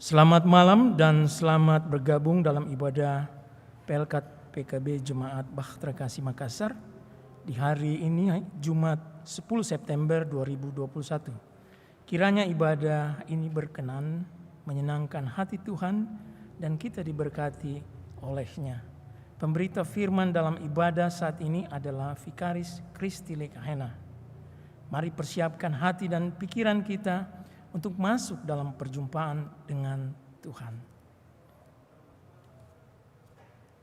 Selamat malam dan selamat bergabung dalam ibadah Pelkat PKB Jemaat Bahtera Kasih Makassar di hari ini Jumat 10 September 2021. Kiranya ibadah ini berkenan, menyenangkan hati Tuhan dan kita diberkati olehnya. Pemberita firman dalam ibadah saat ini adalah Vikaris Kristi Lekahena. Mari persiapkan hati dan pikiran kita untuk masuk dalam perjumpaan dengan Tuhan.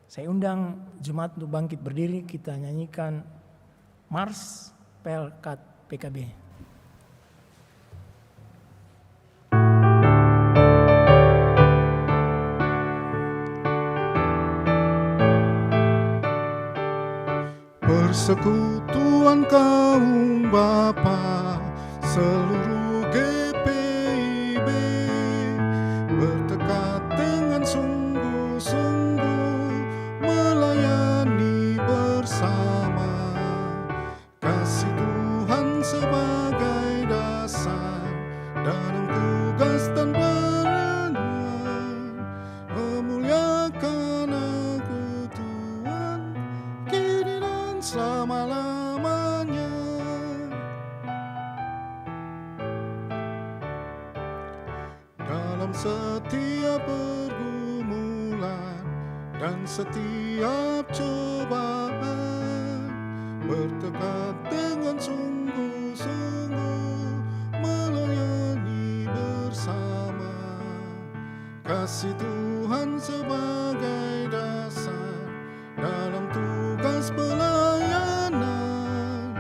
Saya undang jemaat untuk bangkit berdiri, kita nyanyikan Mars Pelkat PKB. Persekutuan kaum Bapa seluruh GPIB bertekad dengan sungguh-sungguh melayani bersama, kasih Tuhan sebagai dasar dalam tugas dan perenungan, memuliakan Aku Tuhan kini dan selama-lamanya. Dalam setiap pergumulan dan setiap cobaan, bertekad dengan sungguh-sungguh melayani bersama, kasih Tuhan sebagai dasar dalam tugas pelayanan,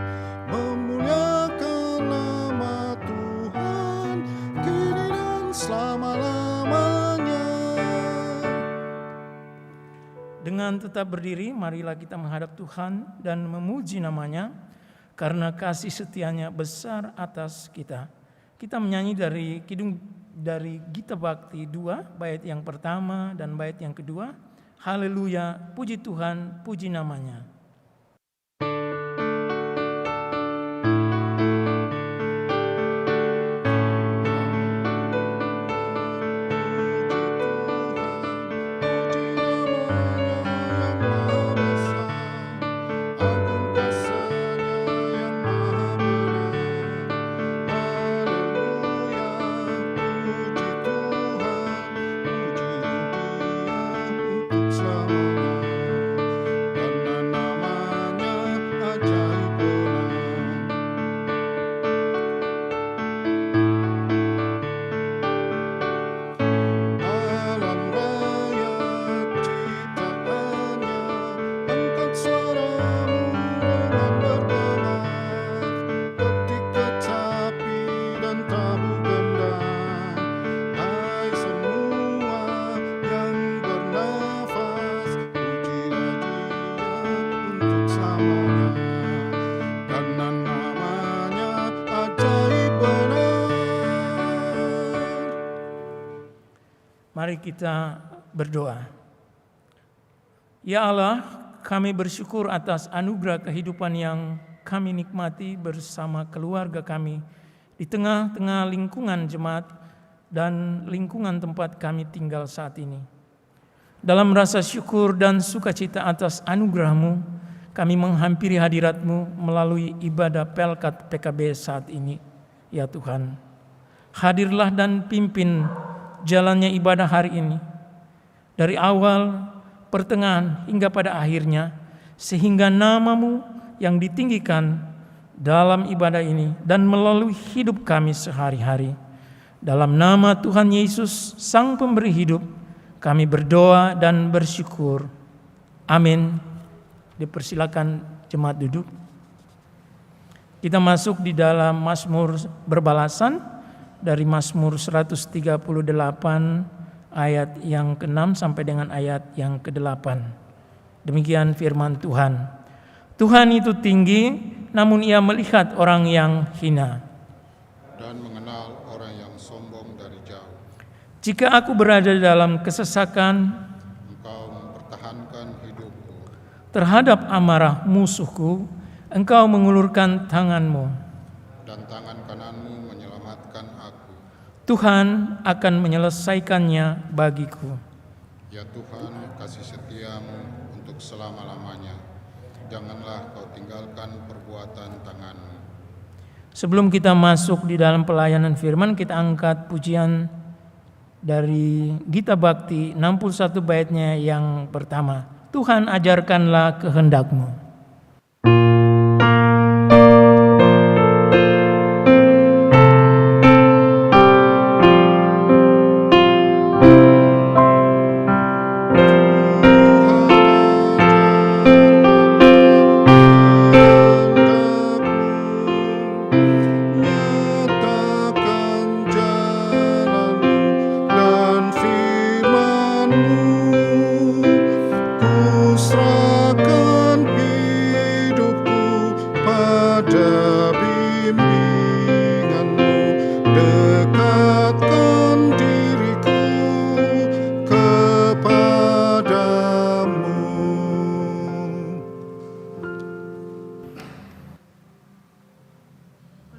memuliakan nama Tuhan kini dan selama-lamanya. Dengan tetap berdiri, marilah kita menghadap Tuhan dan memuji namanya karena kasih setianya besar atas kita. Kita menyanyi dari Gita Bakti 2, bait yang pertama dan bait yang kedua. Haleluya, puji Tuhan, puji namanya. Mari kita berdoa. Ya Allah, kami bersyukur atas anugerah kehidupan yang kami nikmati bersama keluarga kami di tengah-tengah lingkungan jemaat dan lingkungan tempat kami tinggal saat ini. Dalam rasa syukur dan sukacita atas anugerah-Mu, kami menghampiri hadirat-Mu melalui ibadah Pelkat PKB saat ini. Ya Tuhan, hadirlah dan pimpin jalannya ibadah hari ini, dari awal, pertengahan, hingga pada akhirnya, sehingga nama-Mu yang ditinggikan dalam ibadah ini dan melalui hidup kami sehari-hari. Dalam nama Tuhan Yesus, Sang Pemberi Hidup, kami berdoa dan bersyukur. Amin. Dipersilakan jemaat duduk. Kita masuk di dalam Mazmur berbalasan, dari Mazmur 138 ayat yang ke-6 sampai dengan ayat yang ke-8. Demikian firman Tuhan. Tuhan itu tinggi, namun Ia melihat orang yang hina Dan mengenal orang yang sombong dari jauh. Jika aku berada dalam kesesakan, Engkau mempertahankan hidupku. terhadap amarah musuhku, Engkau mengulurkan tangan-Mu. Dan tangan kananmu menyelamatkan aku. Tuhan akan menyelesaikannya bagiku. Ya Tuhan, kasih setiamu untuk selama-lamanya. Janganlah kau tinggalkan perbuatan tanganmu. Sebelum kita masuk di dalam pelayanan firman, kita angkat pujian dari Gita Bakti 61 baitnya yang pertama. Tuhan ajarkanlah kehendak-Mu.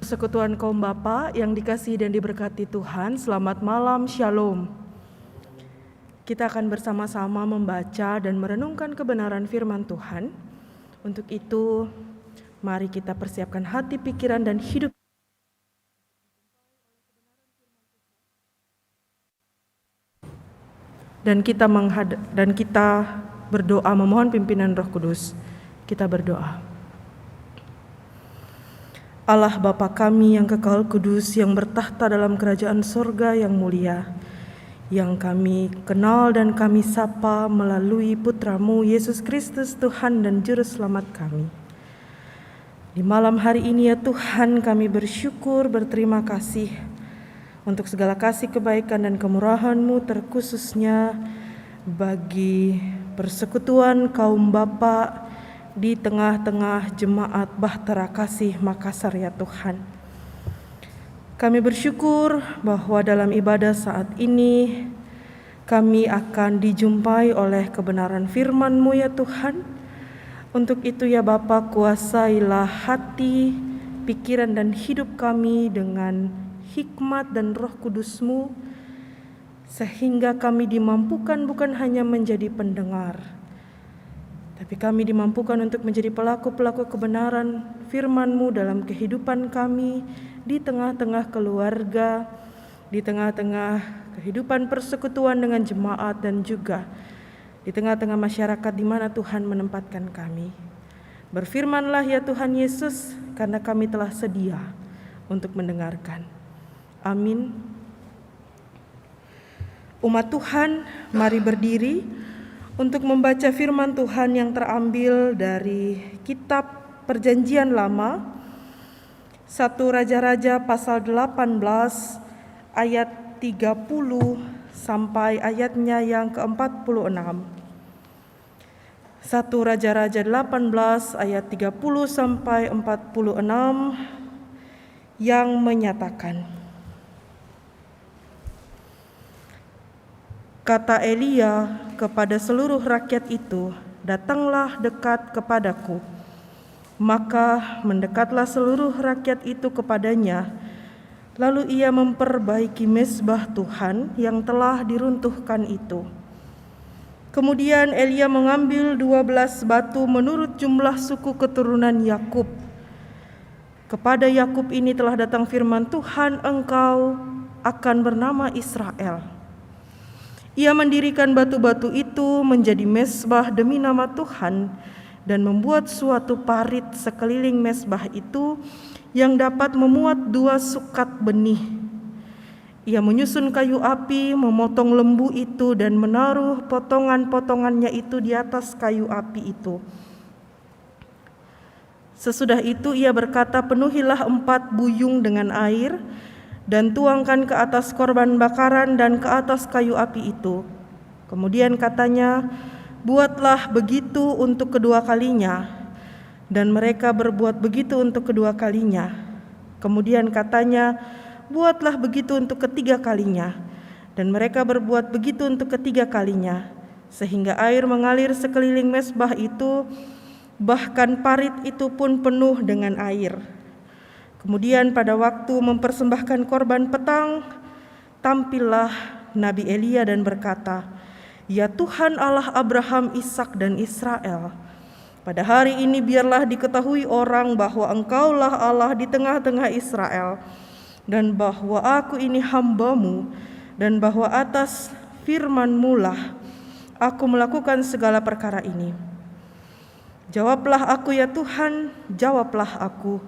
Persekutuan kaum Bapa yang dikasihi dan diberkati Tuhan, selamat malam, Shalom. Kita akan bersama-sama membaca dan merenungkan kebenaran firman Tuhan. Untuk itu, mari kita persiapkan hati, pikiran, dan hidup. Dan kita berdoa memohon pimpinan Roh Kudus. Kita berdoa. Allah Bapa kami yang kekal kudus, yang bertahta dalam kerajaan sorga yang mulia, yang kami kenal dan kami sapa melalui Putra-Mu Yesus Kristus, Tuhan dan Juru Selamat kami. Di malam hari ini ya Tuhan, kami bersyukur, berterima kasih untuk segala kasih, kebaikan dan kemurahan-Mu, terkhususnya bagi persekutuan kaum Bapa di tengah-tengah jemaat Bahtera Kasih Makassar ya Tuhan. Kami bersyukur bahwa dalam ibadah saat ini kami akan dijumpai oleh kebenaran firman-Mu ya Tuhan. Untuk itu ya Bapa, kuasailah hati, pikiran dan hidup kami dengan hikmat dan Roh Kudus-Mu, sehingga kami dimampukan bukan hanya menjadi pendengar, tapi kami dimampukan untuk menjadi pelaku-pelaku kebenaran firman-Mu dalam kehidupan kami, di tengah-tengah keluarga, di tengah-tengah kehidupan persekutuan dengan jemaat, dan juga di tengah-tengah masyarakat di mana Tuhan menempatkan kami. Berfirmanlah ya Tuhan Yesus, karena kami telah sedia untuk mendengarkan. Amin. Umat Tuhan, mari berdiri untuk membaca firman Tuhan yang terambil dari kitab Perjanjian Lama, 1 Raja-Raja pasal 18 ayat 30 sampai ayatnya yang ke-46. 1 Raja-Raja 18 ayat 30 sampai 46 yang menyatakan, kata Elia kepada seluruh rakyat itu, datanglah dekat kepadaku. Maka mendekatlah seluruh rakyat itu kepadanya. Lalu ia memperbaiki mezbah Tuhan yang telah diruntuhkan itu. Kemudian Elia mengambil 12 batu menurut jumlah suku keturunan Yakub. Kepada Yakub ini telah datang firman Tuhan, engkau akan bernama Israel. Ia mendirikan batu-batu itu menjadi mezbah demi nama Tuhan dan membuat suatu parit sekeliling mezbah itu yang dapat memuat 2 sukat benih. Ia menyusun kayu api, memotong lembu itu dan menaruh potongan-potongannya itu di atas kayu api itu. Sesudah itu ia berkata, penuhilah 4 buyung dengan air dan tuangkan ke atas korban bakaran dan ke atas kayu api itu. Kemudian katanya, buatlah begitu untuk kedua kalinya. Dan mereka berbuat begitu untuk kedua kalinya. Kemudian katanya, buatlah begitu untuk ketiga kalinya. Dan mereka berbuat begitu untuk ketiga kalinya. Sehingga air mengalir sekeliling mezbah itu, bahkan parit itu pun penuh dengan air. Kemudian pada waktu mempersembahkan korban petang, tampillah Nabi Elia dan berkata, "Ya Tuhan Allah Abraham, Ishak dan Israel, pada hari ini biarlah diketahui orang bahwa Engkaulah Allah di tengah-tengah Israel, dan bahwa aku ini hamba-Mu, dan bahwa atas firman-Mu lah aku melakukan segala perkara ini. Jawablah aku ya Tuhan, jawablah aku,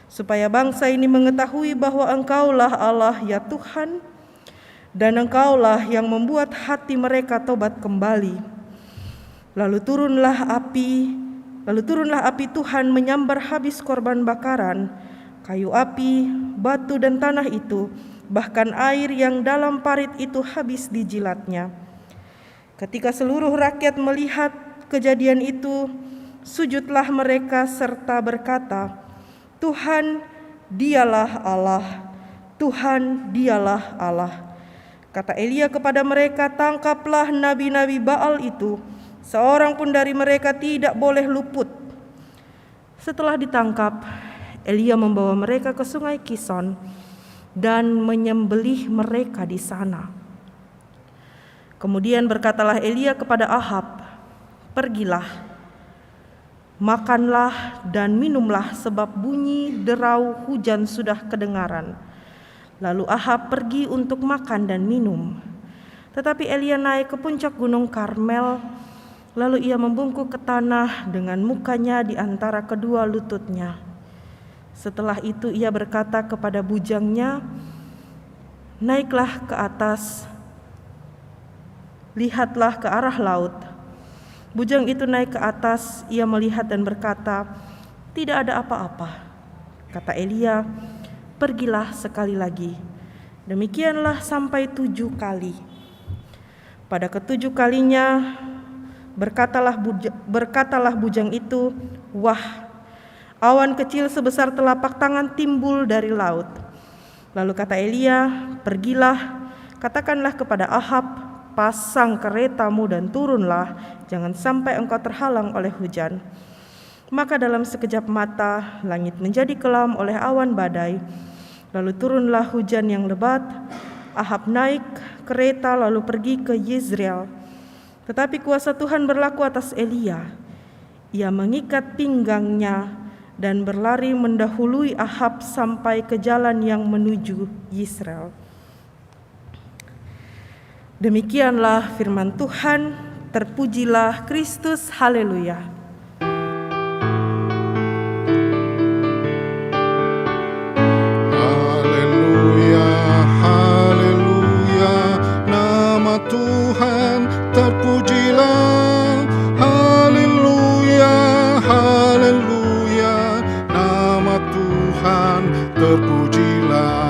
supaya bangsa ini mengetahui bahwa Engkaulah Allah ya Tuhan, dan Engkaulah yang membuat hati mereka tobat kembali." Lalu turunlah api Tuhan menyambar habis korban bakaran, kayu api, batu dan tanah itu, bahkan air yang dalam parit itu habis dijilatnya. Ketika seluruh rakyat melihat kejadian itu, sujudlah mereka serta berkata, "Tuhan, Dialah Allah, Tuhan, Dialah Allah." Kata Elia kepada mereka, "Tangkaplah nabi-nabi Baal itu, seorang pun dari mereka tidak boleh luput." Setelah ditangkap, Elia membawa mereka ke sungai Kison dan menyembelih mereka di sana. Kemudian berkatalah Elia kepada Ahab, "Pergilah, makanlah dan minumlah, sebab bunyi derau hujan sudah kedengaran." Lalu Ahab pergi untuk makan dan minum. Tetapi Elia naik ke puncak gunung Karmel, lalu ia membungkuk ke tanah dengan mukanya di antara kedua lututnya. Setelah itu ia berkata kepada bujangnya, "Naiklah ke atas, lihatlah ke arah laut." Bujang itu naik ke atas, ia melihat dan berkata, "Tidak ada apa-apa." Kata Elia, "Pergilah sekali lagi." Demikianlah sampai 7 kali. Pada ke-7 kalinya berkatalah bujang itu, "Wah, awan kecil sebesar telapak tangan timbul dari laut." Lalu kata Elia, "Pergilah, katakanlah kepada Ahab, pasang keretamu dan turunlah, jangan sampai engkau terhalang oleh hujan." Maka dalam sekejap mata langit menjadi kelam oleh awan badai, lalu turunlah hujan yang lebat. Ahab naik kereta lalu pergi ke Yezreel. Tetapi kuasa Tuhan berlaku atas Elia. Ia mengikat pinggangnya dan berlari mendahului Ahab sampai ke jalan yang menuju Yezreel. Demikianlah firman Tuhan, terpujilah Kristus, haleluya. Haleluya, haleluya, nama Tuhan terpujilah. Haleluya, haleluya, nama Tuhan terpujilah.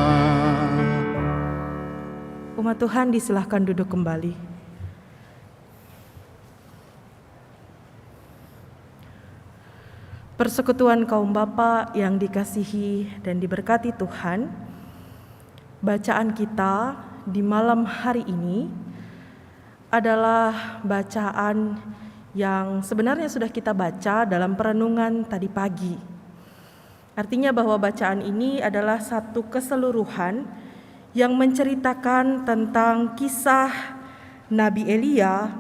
Umat Tuhan disilahkan duduk kembali. Persekutuan kaum bapa yang dikasihi dan diberkati Tuhan, bacaan kita di malam hari ini adalah bacaan yang sebenarnya sudah kita baca dalam perenungan tadi pagi. Artinya bahwa bacaan ini adalah satu keseluruhan yang menceritakan tentang kisah Nabi Elia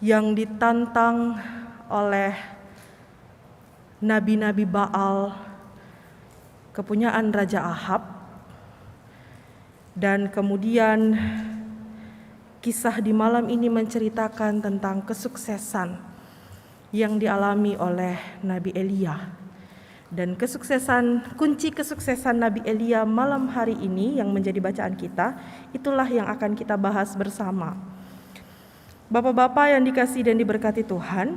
yang ditantang oleh nabi-nabi Baal kepunyaan Raja Ahab, dan kemudian kisah di malam ini menceritakan tentang kesuksesan yang dialami oleh Nabi Elia. Dan kunci kesuksesan Nabi Elia malam hari ini yang menjadi bacaan kita, itulah yang akan kita bahas bersama. Bapak-bapak yang dikasihi dan diberkati Tuhan,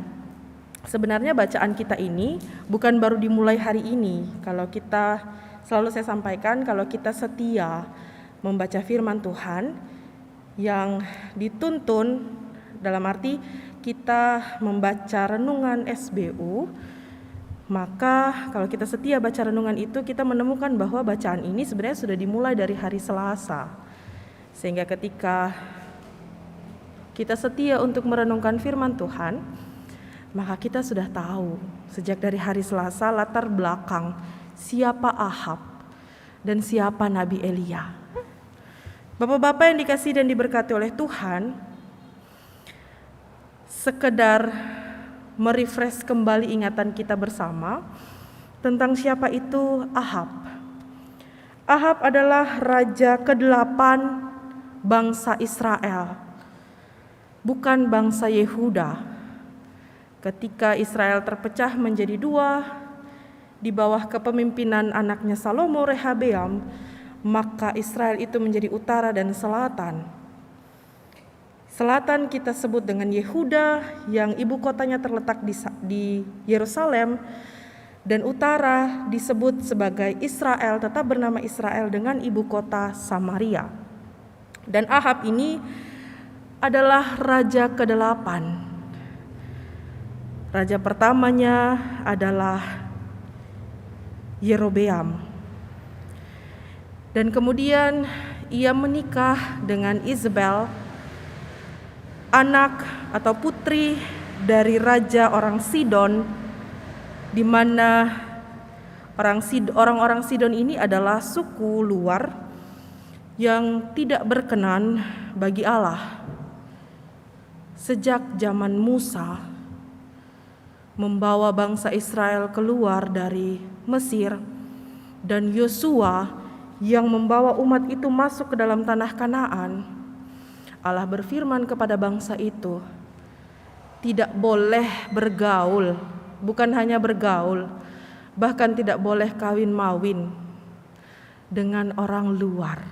sebenarnya bacaan kita ini bukan baru dimulai hari ini. Kalau kita, selalu saya sampaikan, kalau kita setia membaca firman Tuhan yang dituntun dalam arti kita membaca renungan SBU, maka kalau kita setia baca renungan itu, kita menemukan bahwa bacaan ini sebenarnya sudah dimulai dari hari Selasa. Sehingga ketika kita setia untuk merenungkan firman Tuhan, maka kita sudah tahu sejak dari hari Selasa latar belakang siapa Ahab dan siapa Nabi Elia. Bapak-bapak yang dikasihi dan diberkati oleh Tuhan, sekedar merefresh kembali ingatan kita bersama tentang siapa itu Ahab. Ahab adalah raja ke-8 bangsa Israel, bukan bangsa Yehuda. Ketika Israel terpecah menjadi 2 di bawah kepemimpinan anaknya Salomo, Rehabeam, maka Israel itu menjadi utara dan selatan. Selatan kita sebut dengan Yehuda yang ibu kotanya terletak di Yerusalem, dan utara disebut sebagai Israel, tetap bernama Israel dengan ibu kota Samaria. Dan Ahab ini adalah raja ke-8. Raja pertamanya adalah Yerobeam. Dan kemudian ia menikah dengan Isabel, anak atau putri dari raja orang Sidon, di mana orang-orang Sidon ini adalah suku luar yang tidak berkenan bagi Allah. Sejak zaman Musa membawa bangsa Israel keluar dari Mesir, dan Yosua yang membawa umat itu masuk ke dalam tanah Kanaan, Allah berfirman kepada bangsa itu, tidak boleh bergaul, bukan hanya bergaul, bahkan tidak boleh kawin-mawin dengan orang luar.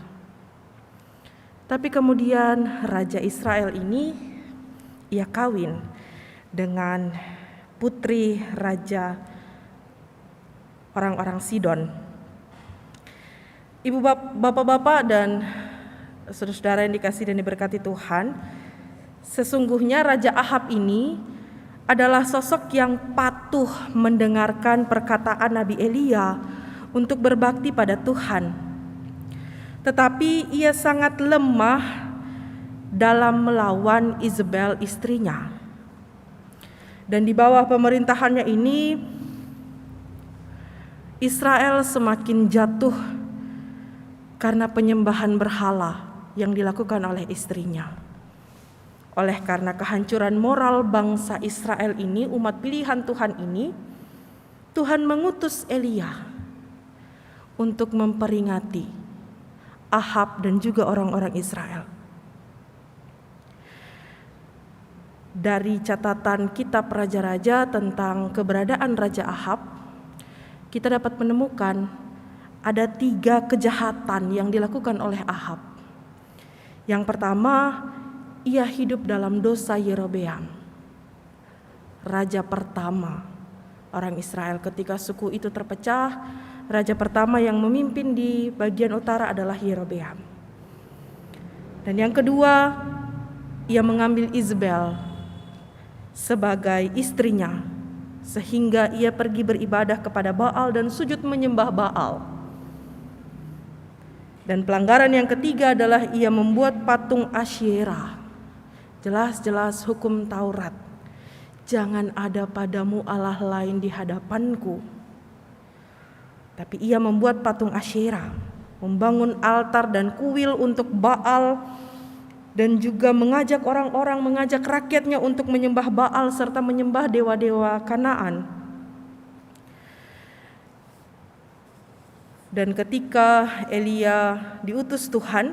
Tapi kemudian Raja Israel ini, ia kawin dengan putri raja orang-orang Sidon. Ibu bapak-bapak dan saudara-saudara yang dikasihi dan diberkati Tuhan, sesungguhnya Raja Ahab ini adalah sosok yang patuh mendengarkan perkataan Nabi Elia untuk berbakti pada Tuhan. Tetapi ia sangat lemah dalam melawan Isabel istrinya. Dan di bawah pemerintahannya ini, Israel semakin jatuh karena penyembahan berhala yang dilakukan oleh istrinya. Oleh karena kehancuran moral bangsa Israel ini, umat pilihan Tuhan ini, Tuhan mengutus Elia untuk memperingati Ahab dan juga orang-orang Israel. Dari catatan kitab Raja-Raja tentang keberadaan Raja Ahab, kita dapat menemukan ada 3 kejahatan yang dilakukan oleh Ahab. Yang pertama, ia hidup dalam dosa Yerobeam, raja pertama orang Israel. Ketika suku itu terpecah, raja pertama yang memimpin di bagian utara adalah Yerobeam. Dan yang kedua, ia mengambil Isabel sebagai istrinya, sehingga ia pergi beribadah kepada Baal dan sujud menyembah Baal. Dan pelanggaran yang ketiga adalah ia membuat patung Asyera. Jelas-jelas hukum Taurat. Jangan ada padamu Allah lain di hadapanku. Tapi ia membuat patung Asyera, membangun altar dan kuil untuk Baal, dan juga mengajak orang-orang, mengajak rakyatnya untuk menyembah Baal serta menyembah dewa-dewa Kanaan. Dan ketika Elia diutus Tuhan,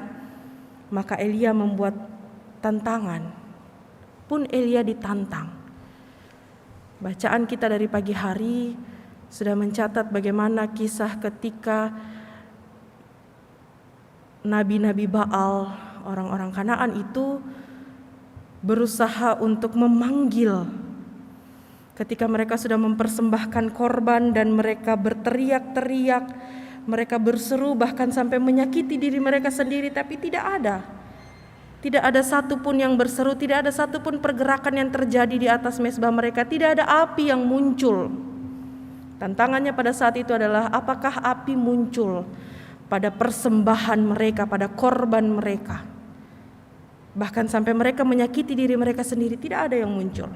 maka Elia membuat tantangan. Pun Elia ditantang. Bacaan kita dari pagi hari sudah mencatat bagaimana kisah ketika nabi-nabi Baal, orang-orang Kanaan itu berusaha untuk memanggil. Ketika mereka sudah mempersembahkan korban dan mereka berteriak-teriak, mereka berseru bahkan sampai menyakiti diri mereka sendiri, tapi tidak ada satupun yang berseru, tidak ada satupun pergerakan yang terjadi di atas mezbah mereka, tidak ada api yang muncul. Tantangannya pada saat itu adalah apakah api muncul pada persembahan mereka, pada korban mereka. Bahkan sampai mereka menyakiti diri mereka sendiri, tidak ada yang muncul.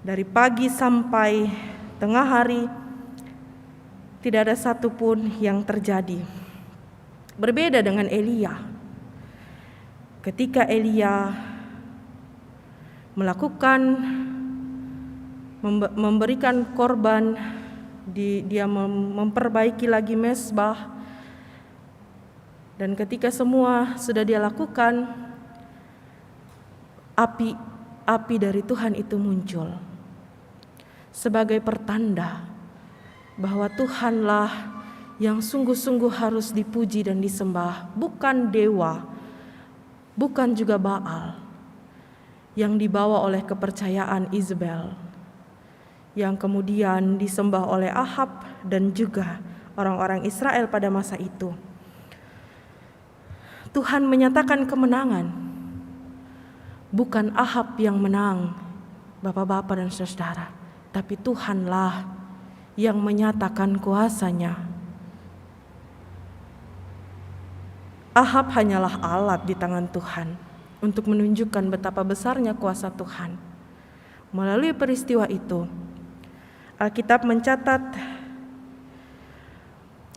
Dari pagi sampai tengah hari, Tidak ada satupun yang terjadi. Berbeda dengan Elia. Ketika Elia memberikan korban, dia memperbaiki lagi mezbah, dan ketika semua sudah dia lakukan, api dari Tuhan itu muncul sebagai pertanda bahwa Tuhanlah yang sungguh-sungguh harus dipuji dan disembah, bukan dewa, bukan juga Baal yang dibawa oleh kepercayaan Izebel, yang kemudian disembah oleh Ahab dan juga orang-orang Israel pada masa itu. Tuhan menyatakan kemenangan, bukan Ahab yang menang, Bapak-bapak dan saudara, tapi Tuhanlah yang menyatakan kuasanya. Ahab hanyalah alat di tangan Tuhan untuk menunjukkan betapa besarnya kuasa Tuhan. Melalui peristiwa itu, Alkitab mencatat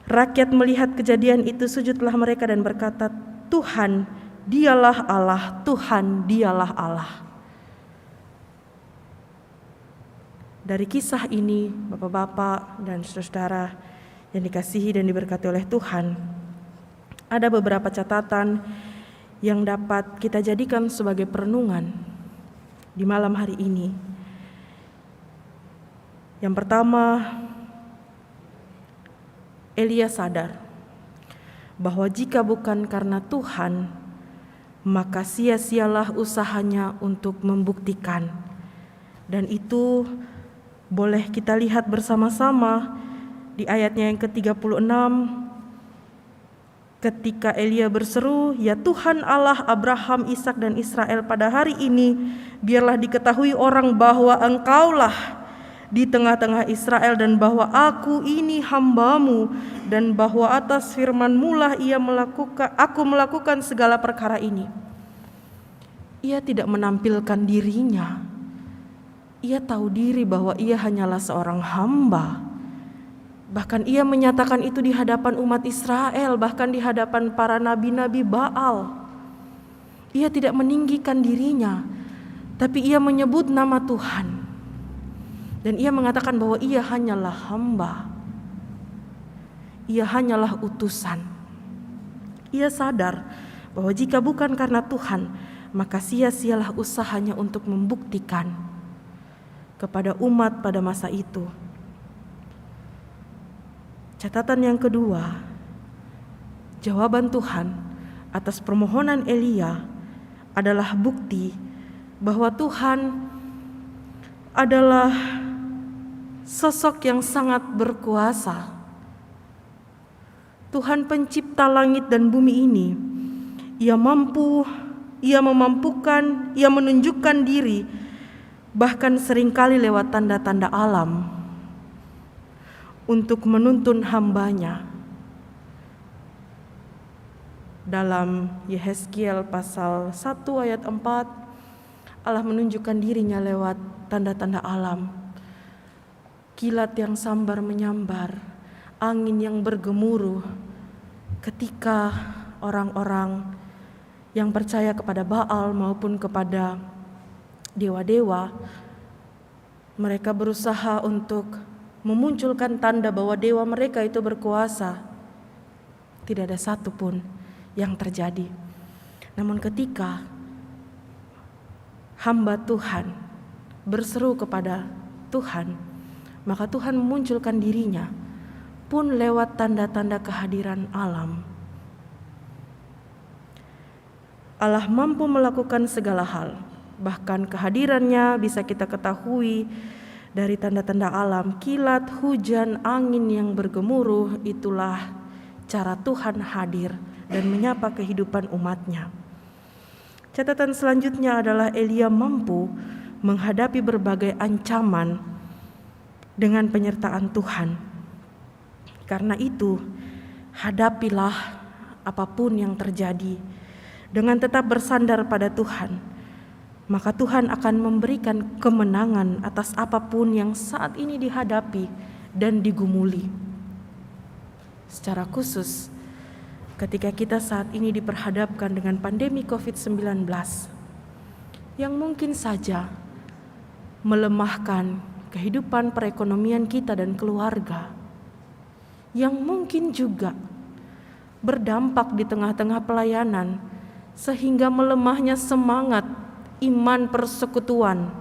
rakyat melihat kejadian itu, sujudlah mereka dan berkata, Tuhan, dialah Allah, Tuhan, dialah Allah. Dari kisah ini, Bapak-bapak dan saudara yang dikasihi dan diberkati oleh Tuhan, ada beberapa catatan yang dapat kita jadikan sebagai perenungan di malam hari ini. Yang pertama, Elia sadar bahwa jika bukan karena Tuhan, maka sia-sialah usahanya untuk membuktikan. Dan itu boleh kita lihat bersama-sama di ayatnya yang ke-36, ketika Elia berseru, ya Tuhan Allah Abraham, Ishak dan Israel, pada hari ini biarlah diketahui orang bahwa Engkaulah di tengah-tengah Israel, dan bahwa aku ini hamba-Mu, dan bahwa atas firman-Mu lah aku melakukan segala perkara ini. Ia tidak menampilkan dirinya. Ia tahu diri bahwa ia hanyalah seorang hamba. Bahkan ia menyatakan itu di hadapan umat Israel, bahkan di hadapan para nabi-nabi Baal. Ia tidak meninggikan dirinya, tapi ia menyebut nama Tuhan. Dan ia mengatakan bahwa ia hanyalah hamba. Ia hanyalah utusan. Ia sadar bahwa jika bukan karena Tuhan, maka sia-sialah usahanya untuk membuktikan kepada umat pada masa itu. Catatan yang kedua, jawaban Tuhan atas permohonan Elia adalah bukti bahwa Tuhan adalah sosok yang sangat berkuasa. Tuhan pencipta langit dan bumi ini, Ia memampukan, Ia menunjukkan diri, bahkan seringkali lewat tanda-tanda alam, untuk menuntun hamba-Nya. Dalam Yehezkiel pasal 1 ayat 4, Allah menunjukkan dirinya lewat tanda-tanda alam. Kilat yang sambar menyambar, angin yang bergemuruh, ketika orang-orang yang percaya kepada Baal maupun kepada dewa-dewa, mereka berusaha untuk memunculkan tanda bahwa dewa mereka itu berkuasa. Tidak ada satupun yang terjadi. Namun ketika hamba Tuhan berseru kepada Tuhan, maka Tuhan memunculkan dirinya pun lewat tanda-tanda kehadiran alam. Allah mampu melakukan segala hal, bahkan kehadirannya bisa kita ketahui dari tanda-tanda alam. Kilat, hujan, angin yang bergemuruh, itulah cara Tuhan hadir dan menyapa kehidupan umatnya. Catatan selanjutnya adalah Elia mampu menghadapi berbagai ancaman dengan penyertaan Tuhan. Karena itu, hadapilah apapun yang terjadi dengan tetap bersandar pada Tuhan. Maka Tuhan akan memberikan kemenangan atas apapun yang saat ini dihadapi dan digumuli. secara khusus ketika kita saat ini diperhadapkan dengan pandemi COVID-19 yang mungkin saja melemahkan kehidupan perekonomian kita dan keluarga, yang mungkin juga berdampak di tengah-tengah pelayanan sehingga melemahnya semangat iman persekutuan.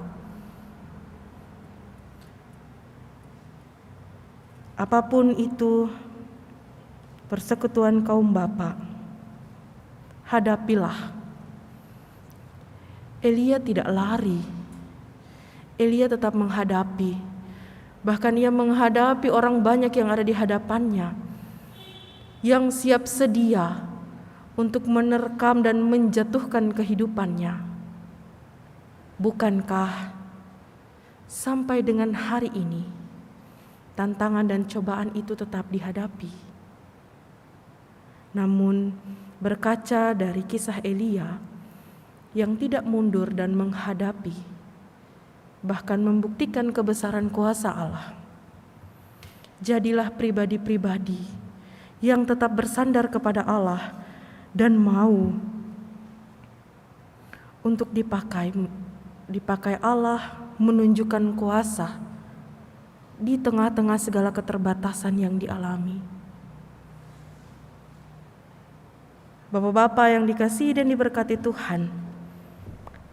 Apapun itu persekutuan kaum bapa, hadapilah. Elia tidak lari, Elia tetap menghadapi. Bahkan ia menghadapi orang banyak yang ada di hadapannya, yang siap sedia untuk menerkam dan menjatuhkan kehidupannya. Bukankah sampai dengan hari ini tantangan dan cobaan itu tetap dihadapi? Namun berkaca dari kisah Elia yang tidak mundur dan menghadapi, bahkan membuktikan kebesaran kuasa Allah, jadilah pribadi-pribadi yang tetap bersandar kepada Allah dan mau untuk dipakai Allah menunjukkan kuasa di tengah-tengah segala keterbatasan yang dialami. Bapak-bapak yang dikasihi dan diberkati Tuhan,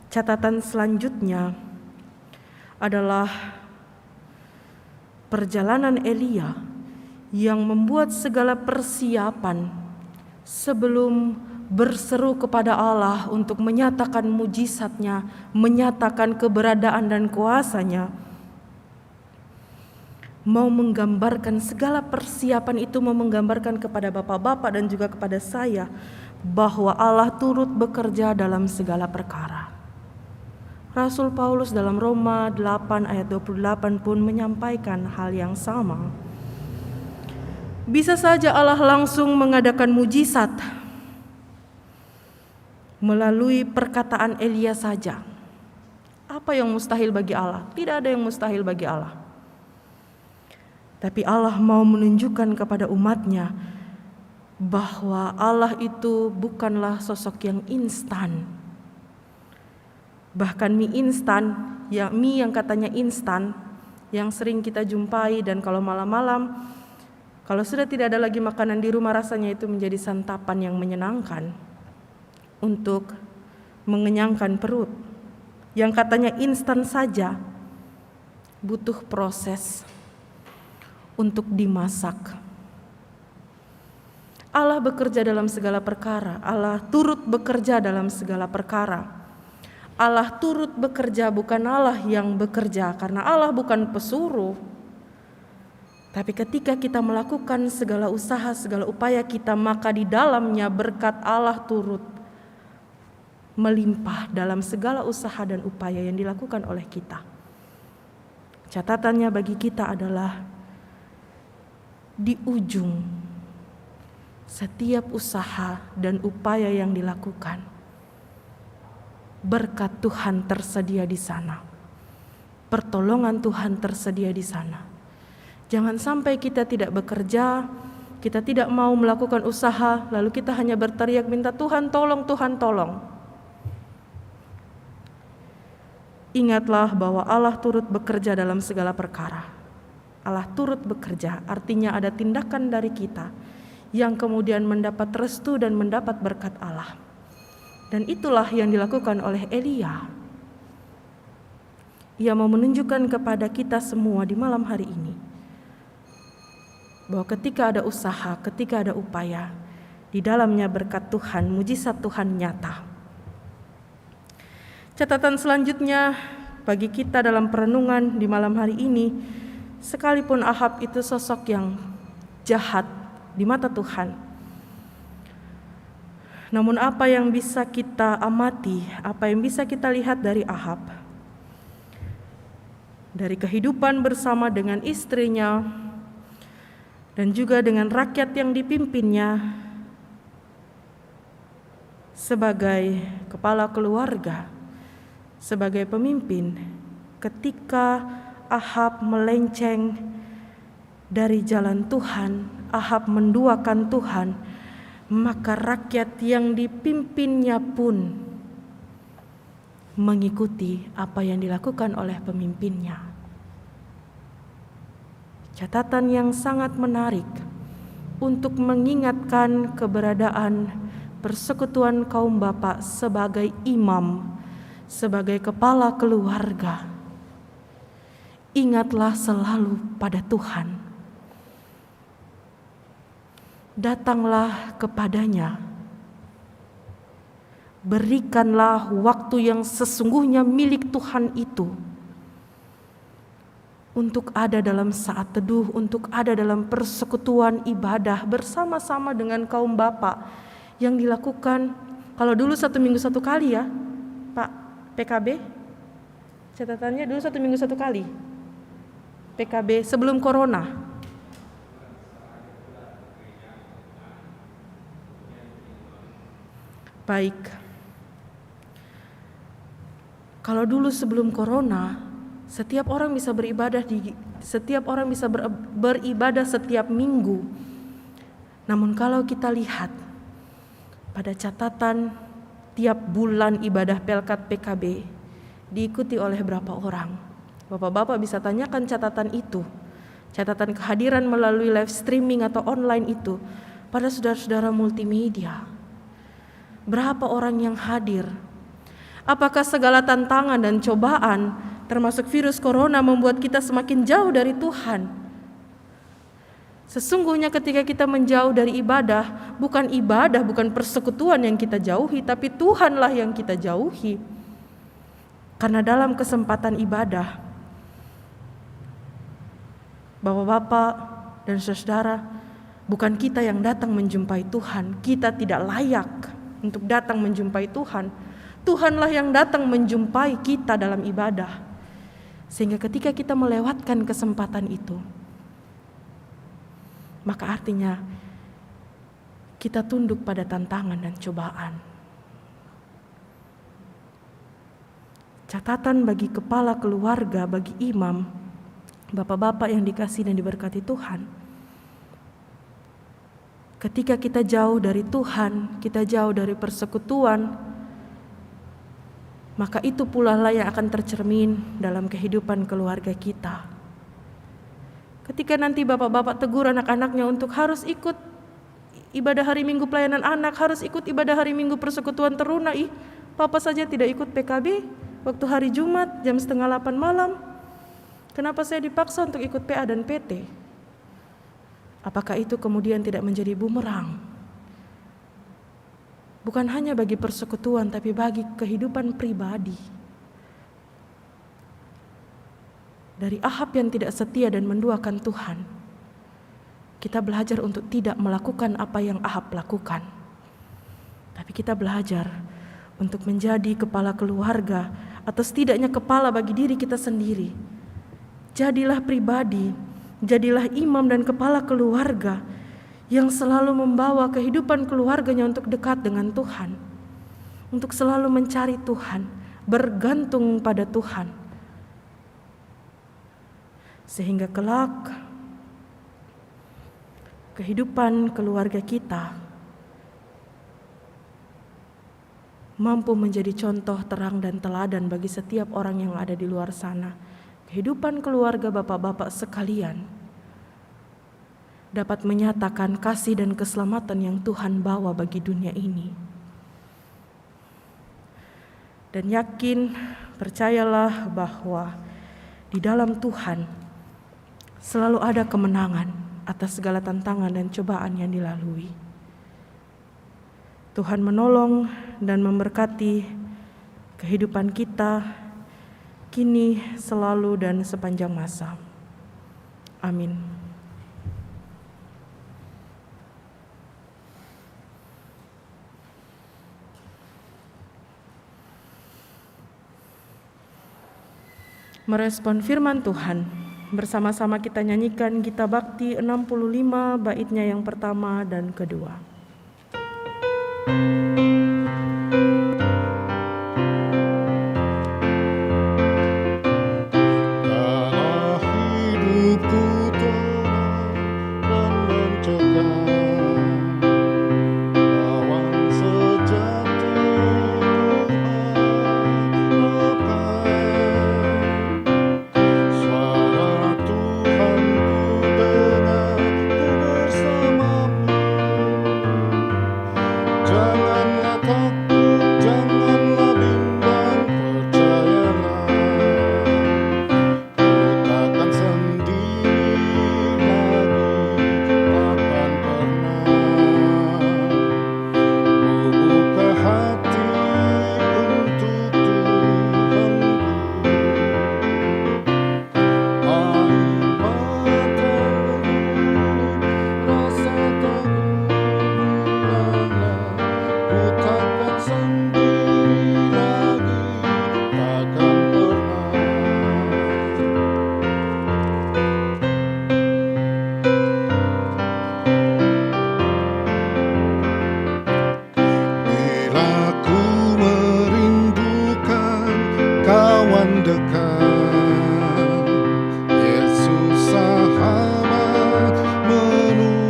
catatan selanjutnya adalah perjalanan Elia yang membuat segala persiapan sebelum berseru kepada Allah untuk menyatakan mujizatnya, menyatakan keberadaan dan kuasanya. Mau menggambarkan segala persiapan itu, mau menggambarkan kepada bapak-bapak dan juga kepada saya bahwa Allah turut bekerja dalam segala perkara. Rasul Paulus dalam Roma 8 ayat 28 pun menyampaikan hal yang sama. Bisa saja Allah langsung mengadakan mujizat melalui perkataan Elia saja. Apa yang mustahil bagi Allah? Tidak ada yang mustahil bagi Allah. Tapi Allah mau menunjukkan kepada umatnya bahwa Allah itu bukanlah sosok yang instan. Bahkan mie instan, ya mie yang katanya instan, yang sering kita jumpai, dan kalau malam-malam, kalau sudah tidak ada lagi makanan di rumah, rasanya itu menjadi santapan yang menyenangkan untuk mengenyangkan perut. Yang katanya instan saja butuh proses untuk dimasak. Allah bekerja dalam segala perkara. Allah turut bekerja dalam segala perkara. Allah turut bekerja, bukan Allah yang bekerja, karena Allah bukan pesuruh. Tapi ketika kita melakukan segala usaha, segala upaya kita, maka di dalamnya berkat Allah turut melimpah dalam segala usaha dan upaya yang dilakukan oleh kita. Catatannya bagi kita adalah di ujung setiap usaha dan upaya yang dilakukan, berkat Tuhan tersedia di sana. Pertolongan Tuhan tersedia di sana. Jangan sampai kita tidak bekerja, kita tidak mau melakukan usaha, lalu kita hanya berteriak minta Tuhan tolong, Tuhan tolong. Ingatlah bahwa Allah turut bekerja dalam segala perkara. Allah turut bekerja, artinya ada tindakan dari kita yang kemudian mendapat restu dan mendapat berkat Allah. Dan itulah yang dilakukan oleh Elia. Ia mau menunjukkan kepada kita semua di malam hari ini bahwa ketika ada usaha, ketika ada upaya, di dalamnya berkat Tuhan, mujizat Tuhan nyata. Catatan selanjutnya bagi kita dalam perenungan di malam hari ini, sekalipun Ahab itu sosok yang jahat di mata Tuhan, namun apa yang bisa kita amati, apa yang bisa kita lihat dari Ahab, dari kehidupan bersama dengan istrinya dan juga dengan rakyat yang dipimpinnya sebagai kepala keluarga, sebagai pemimpin, ketika Ahab melenceng dari jalan Tuhan, Ahab menduakan Tuhan, maka rakyat yang dipimpinnya pun mengikuti apa yang dilakukan oleh pemimpinnya. Catatan yang sangat menarik untuk mengingatkan keberadaan persekutuan kaum bapa sebagai imam, sebagai kepala keluarga. Ingatlah selalu pada Tuhan. Datanglah kepadanya. Berikanlah waktu yang sesungguhnya milik Tuhan itu untuk ada dalam saat teduh, untuk ada dalam persekutuan ibadah bersama-sama dengan kaum bapa yang dilakukan. Kalau dulu 1 minggu 1 kali ya Pak PKB, catatannya dulu 1 minggu 1 kali PKB sebelum corona. Baik. Kalau dulu sebelum corona, setiap orang bisa beribadah beribadah setiap minggu. Namun kalau kita lihat pada catatan tiap bulan ibadah Pelkat PKB diikuti oleh berapa orang? Bapak-bapak bisa tanyakan catatan itu. Catatan kehadiran melalui live streaming atau online itu pada saudara-saudara multimedia. Berapa orang yang hadir? Apakah segala tantangan dan cobaan termasuk virus corona membuat kita semakin jauh dari Tuhan? Sesungguhnya ketika kita menjauh dari ibadah, bukan persekutuan yang kita jauhi, tapi Tuhanlah yang kita jauhi. Karena dalam kesempatan ibadah, Bapak-bapak dan saudara, bukan kita yang datang menjumpai Tuhan, kita tidak layak untuk datang menjumpai Tuhan. Tuhanlah yang datang menjumpai kita dalam ibadah. Sehingga ketika kita melewatkan kesempatan itu, maka artinya kita tunduk pada tantangan dan cobaan. Catatan bagi kepala keluarga, bagi imam, bapak-bapak yang dikasihi dan diberkati Tuhan. Ketika kita jauh dari Tuhan, kita jauh dari persekutuan, maka itu pula lah yang akan tercermin dalam kehidupan keluarga kita. Ketika nanti bapak-bapak tegur anak-anaknya untuk harus ikut ibadah hari Minggu pelayanan anak, harus ikut ibadah hari Minggu persekutuan teruna, papa saja tidak ikut PKB waktu hari Jumat jam 7:30 malam. Kenapa saya dipaksa untuk ikut PA dan PT? Apakah itu kemudian tidak menjadi bumerang? Bukan hanya bagi persekutuan, tapi bagi kehidupan pribadi. Dari Ahab yang tidak setia dan menduakan Tuhan, kita belajar untuk tidak melakukan apa yang Ahab lakukan. Tapi kita belajar untuk menjadi kepala keluarga, atau setidaknya kepala bagi diri kita sendiri. Jadilah pribadi, jadilah imam dan kepala keluarga yang selalu membawa kehidupan keluarganya untuk dekat dengan Tuhan, untuk selalu mencari Tuhan, bergantung pada Tuhan, sehingga kelak kehidupan keluarga kita mampu menjadi contoh terang dan teladan bagi setiap orang yang ada di luar sana. Kehidupan keluarga bapak-bapak sekalian dapat menyatakan kasih dan keselamatan yang Tuhan bawa bagi dunia ini. Dan yakin, percayalah bahwa di dalam Tuhan selalu ada kemenangan atas segala tantangan dan cobaan yang dilalui. Tuhan menolong dan memberkati kehidupan kita kini, selalu, dan sepanjang masa. Amin. Merespon firman Tuhan, bersama-sama kita nyanyikan Gita Bakti 65 baitnya yang pertama dan kedua. Dalam hidupku tenang dan mencegah dekat. Yesus sahabat menunggumu.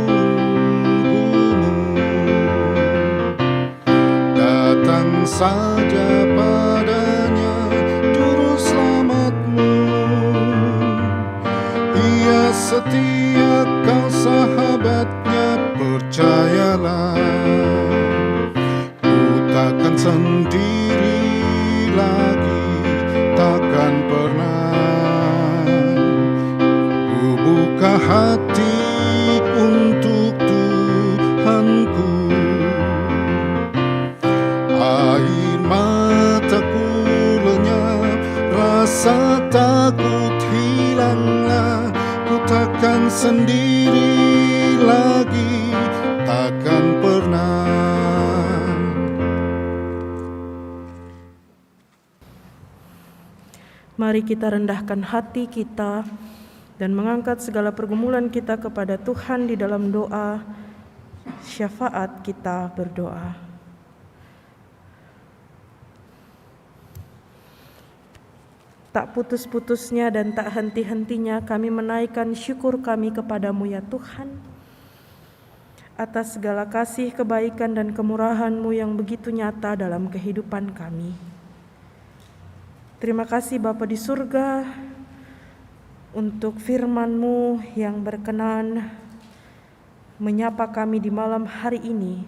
Datang saja padanya juru selamatmu. Ia setia, kau sahabatnya, percayalah. Ku takkan sendiri lagi, takkan pernah. Ku buka hati untuk Tuhanku. Air mataku lenyap, rasa takut hilanglah. Ku takkan sendiri lagi, takkan pernah. Mari kita rendahkan hati kita dan mengangkat segala pergumulan kita kepada Tuhan di dalam doa syafaat. Kita berdoa. Tak putus-putusnya dan tak henti-hentinya kami menaikkan syukur kami kepadamu ya Tuhan, atas segala kasih, kebaikan dan kemurahan-Mu yang begitu nyata dalam kehidupan kami. Terima kasih Bapa di surga untuk firman-Mu yang berkenan menyapa kami di malam hari ini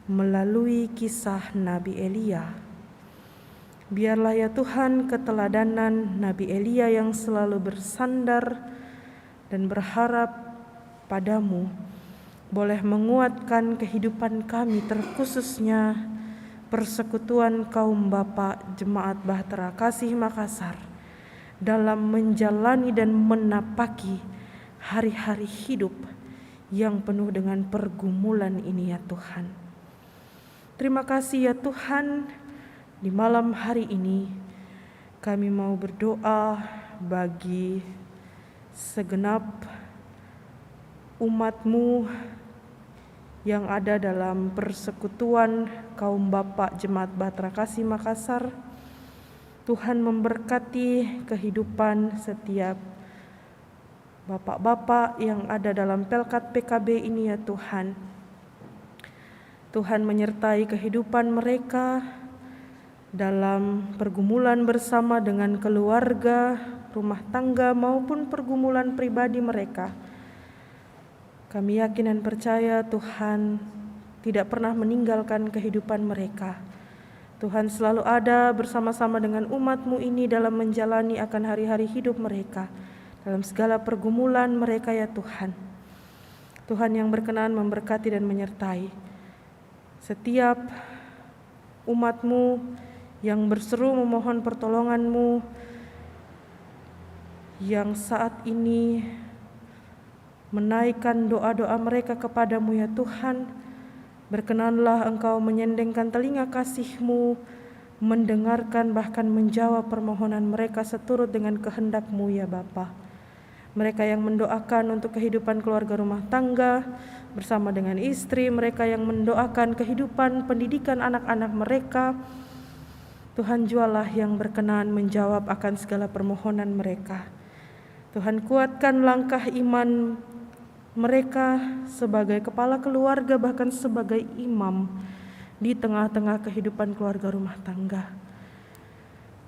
melalui kisah Nabi Elia. Biarlah ya Tuhan keteladanan Nabi Elia yang selalu bersandar dan berharap padamu boleh menguatkan kehidupan kami, terkhususnya persekutuan kaum Bapa Jemaat Bahtera Kasih Makassar dalam menjalani dan menapaki hari-hari hidup yang penuh dengan pergumulan ini ya Tuhan. Terima kasih ya Tuhan. Di malam hari ini kami mau berdoa bagi segenap umat-Mu yang ada dalam persekutuan kaum Bapa Jemaat Bahtera Kasih Makassar. Tuhan memberkati kehidupan setiap bapak-bapak yang ada dalam Pelkat PKB ini ya Tuhan. Tuhan menyertai kehidupan mereka dalam pergumulan bersama dengan keluarga, rumah tangga maupun pergumulan pribadi mereka. Kami yakin dan percaya Tuhan tidak pernah meninggalkan kehidupan mereka. Tuhan selalu ada bersama-sama dengan umat-Mu ini dalam menjalani akan hari-hari hidup mereka, dalam segala pergumulan mereka ya Tuhan. Tuhan yang berkenan memberkati dan menyertai setiap umat-Mu yang berseru memohon pertolongan-Mu, yang saat ini menaikkan doa-doa mereka kepadamu ya Tuhan. Berkenanlah Engkau menyendengkan telinga kasih-Mu, mendengarkan bahkan menjawab permohonan mereka seturut dengan kehendak-Mu ya Bapa. Mereka yang mendoakan untuk kehidupan keluarga rumah tangga bersama dengan istri, mereka yang mendoakan kehidupan pendidikan anak-anak mereka, Tuhan jualah yang berkenan menjawab akan segala permohonan mereka. Tuhan kuatkan langkah iman mereka sebagai kepala keluarga, bahkan sebagai imam di tengah-tengah kehidupan keluarga rumah tangga.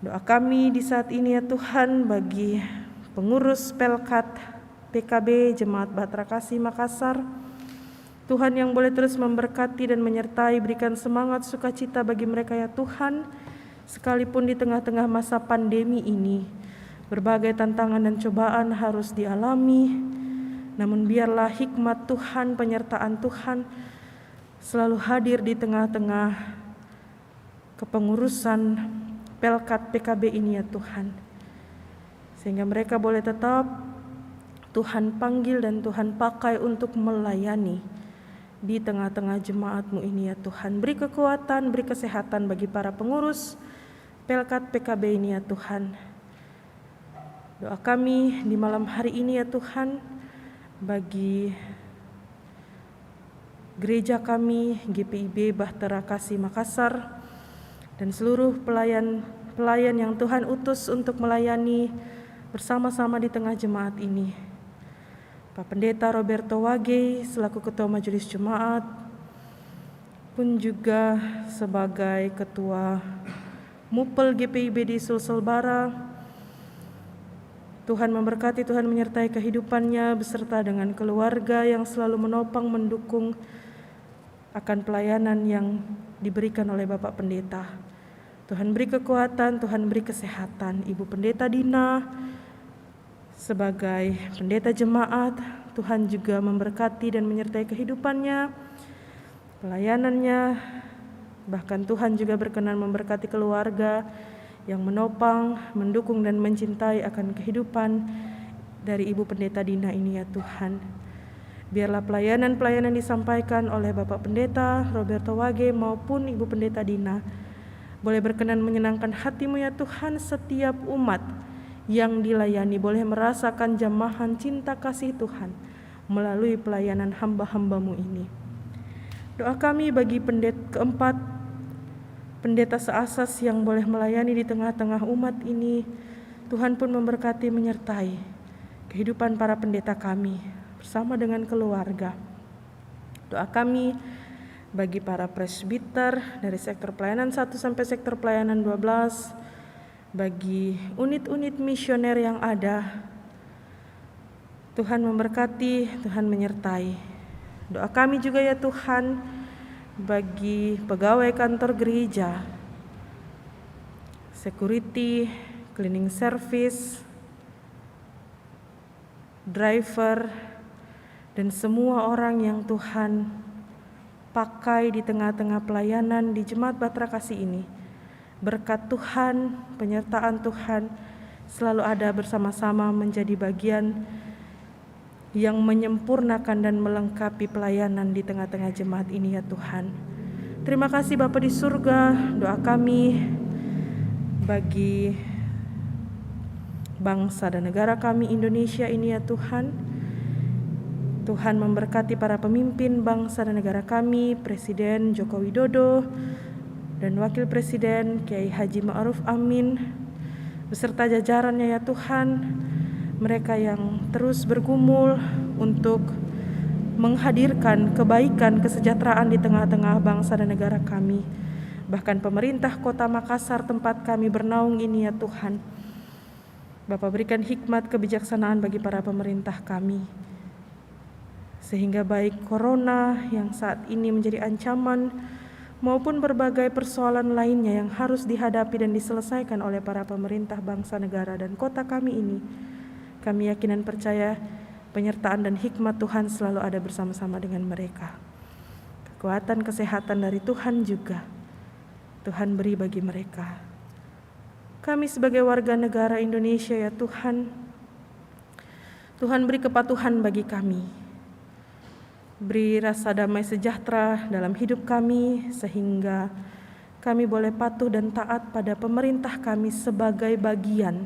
Doa kami di saat ini ya Tuhan bagi pengurus Pelkat PKB Jemaat Bahtera Kasih Makassar. Tuhan yang boleh terus memberkati dan menyertai, berikan semangat sukacita bagi mereka ya Tuhan. Sekalipun di tengah-tengah masa pandemi ini, berbagai tantangan dan cobaan harus dialami, namun biarlah hikmat Tuhan, penyertaan Tuhan selalu hadir di tengah-tengah kepengurusan Pelkat PKB ini ya Tuhan. Sehingga mereka boleh tetap Tuhan panggil dan Tuhan pakai untuk melayani di tengah-tengah jemaat-Mu ini ya Tuhan. Beri kekuatan, beri kesehatan bagi para pengurus Pelkat PKB ini ya Tuhan. Doa kami di malam hari ini ya Tuhan bagi gereja kami GPIB Bahtera Kasih Makassar dan seluruh pelayan pelayan yang Tuhan utus untuk melayani bersama-sama di tengah jemaat ini. Pak Pendeta Roberto Wage selaku Ketua Majelis Jemaat, pun juga sebagai Ketua Mupel GPIB di Sulsel Bara. Tuhan memberkati, Tuhan menyertai kehidupannya beserta dengan keluarga yang selalu menopang, mendukung akan pelayanan yang diberikan oleh Bapak Pendeta. Tuhan beri kekuatan, Tuhan beri kesehatan. Ibu Pendeta Dina sebagai pendeta jemaat, Tuhan juga memberkati dan menyertai kehidupannya, pelayanannya. Bahkan Tuhan juga berkenan memberkati keluarga yang menopang, mendukung dan mencintai akan kehidupan dari Ibu Pendeta Dina ini ya Tuhan. Biarlah pelayanan-pelayanan disampaikan oleh Bapak Pendeta Roberto Wage maupun Ibu Pendeta Dina boleh berkenan menyenangkan hati-Mu ya Tuhan. Setiap umat yang dilayani boleh merasakan jamahan cinta kasih Tuhan melalui pelayanan hamba-hamba-Mu ini. Doa kami bagi keempat pendeta seasas yang boleh melayani di tengah-tengah umat ini, Tuhan pun memberkati menyertai kehidupan para pendeta kami bersama dengan keluarga. Doa kami bagi para presbiter dari sektor pelayanan 1 sampai sektor pelayanan 12, bagi unit-unit misioner yang ada, Tuhan memberkati, Tuhan menyertai. Doa kami juga ya Tuhan bagi pegawai kantor gereja, security, cleaning service, driver, dan semua orang yang Tuhan pakai di tengah-tengah pelayanan di Jemaat Bahtera Kasih ini. Berkat Tuhan, penyertaan Tuhan selalu ada bersama-sama menjadi bagian yang menyempurnakan dan melengkapi pelayanan di tengah-tengah jemaat ini ya Tuhan. Terima kasih Bapa di surga. Doa kami bagi bangsa dan negara kami Indonesia ini ya Tuhan. Tuhan memberkati para pemimpin bangsa dan negara kami, Presiden Joko Widodo dan Wakil Presiden Kiai Haji Ma'ruf Amin beserta jajarannya ya Tuhan. Mereka yang terus bergumul untuk menghadirkan kebaikan, kesejahteraan di tengah-tengah bangsa dan negara kami. Bahkan pemerintah Kota Makassar tempat kami bernaung ini ya Tuhan. Bapa berikan hikmat kebijaksanaan bagi para pemerintah kami. Sehingga baik corona yang saat ini menjadi ancaman maupun berbagai persoalan lainnya yang harus dihadapi dan diselesaikan oleh para pemerintah bangsa, negara, dan kota kami ini, kami yakin dan percaya penyertaan dan hikmat Tuhan selalu ada bersama-sama dengan mereka. Kekuatan kesehatan dari Tuhan juga Tuhan beri bagi mereka. Kami sebagai warga negara Indonesia ya Tuhan, Tuhan beri kepatuhan bagi kami. Beri rasa damai sejahtera dalam hidup kami sehingga kami boleh patuh dan taat pada pemerintah kami sebagai bagian.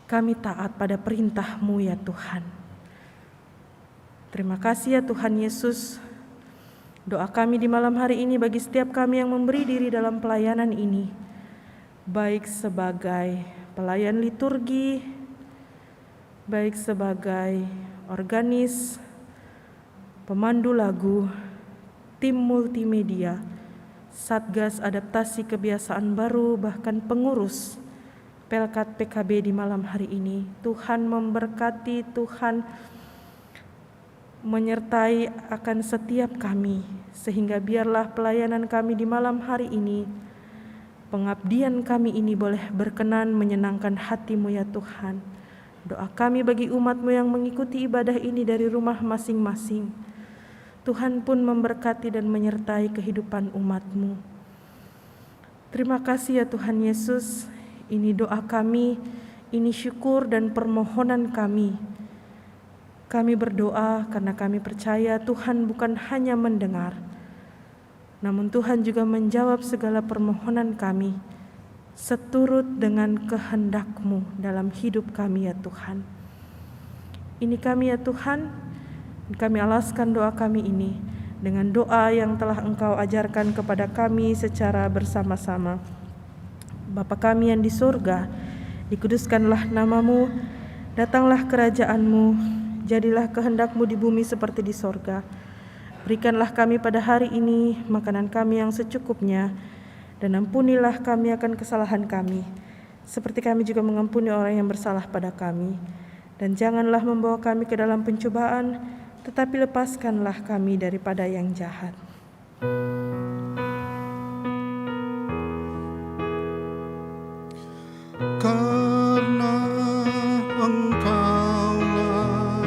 Kami taat pada perintah-Mu ya Tuhan. Terima kasih ya Tuhan Yesus. Doa kami di malam hari ini bagi setiap kami yang memberi diri dalam pelayanan ini, baik sebagai pelayan liturgi, baik sebagai organis, pemandu lagu, tim multimedia, Satgas Adaptasi Kebiasaan Baru, bahkan pengurus Pelkat PKB di malam hari ini. Tuhan memberkati, Tuhan menyertai akan setiap kami, sehingga biarlah pelayanan kami di malam hari ini, pengabdian kami ini boleh berkenan menyenangkan hati-Mu ya Tuhan. Doa kami bagi umat-Mu yang mengikuti ibadah ini dari rumah masing-masing. Tuhan pun memberkati dan menyertai kehidupan umat-Mu. Terima kasih ya Tuhan Yesus. Ini doa kami, ini syukur dan permohonan kami. Kami berdoa karena kami percaya Tuhan bukan hanya mendengar, namun Tuhan juga menjawab segala permohonan kami seturut dengan kehendak-Mu dalam hidup kami ya Tuhan. Ini kami ya Tuhan, kami alaskan doa kami ini dengan doa yang telah Engkau ajarkan kepada kami secara bersama-sama. Bapa kami yang di surga, dikuduskanlah namamu, datanglah kerajaan-Mu, jadilah kehendak-Mu di bumi seperti di surga. Berikanlah kami pada hari ini makanan kami yang secukupnya, dan ampunilah kami akan kesalahan kami, seperti kami juga mengampuni orang yang bersalah pada kami. Dan janganlah membawa kami ke dalam pencobaan, tetapi lepaskanlah kami daripada yang jahat. Karena Engkaulah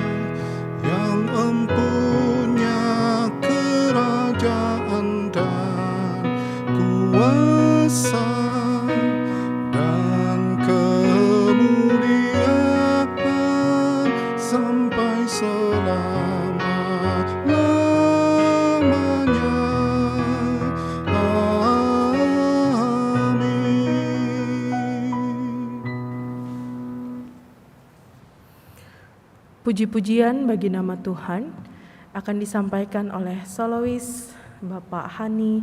yang empunya kerajaan dan kuasa dan kemuliaan sampai selama-lamanya. Puji-pujian bagi nama Tuhan akan disampaikan oleh solois Bapak Hani.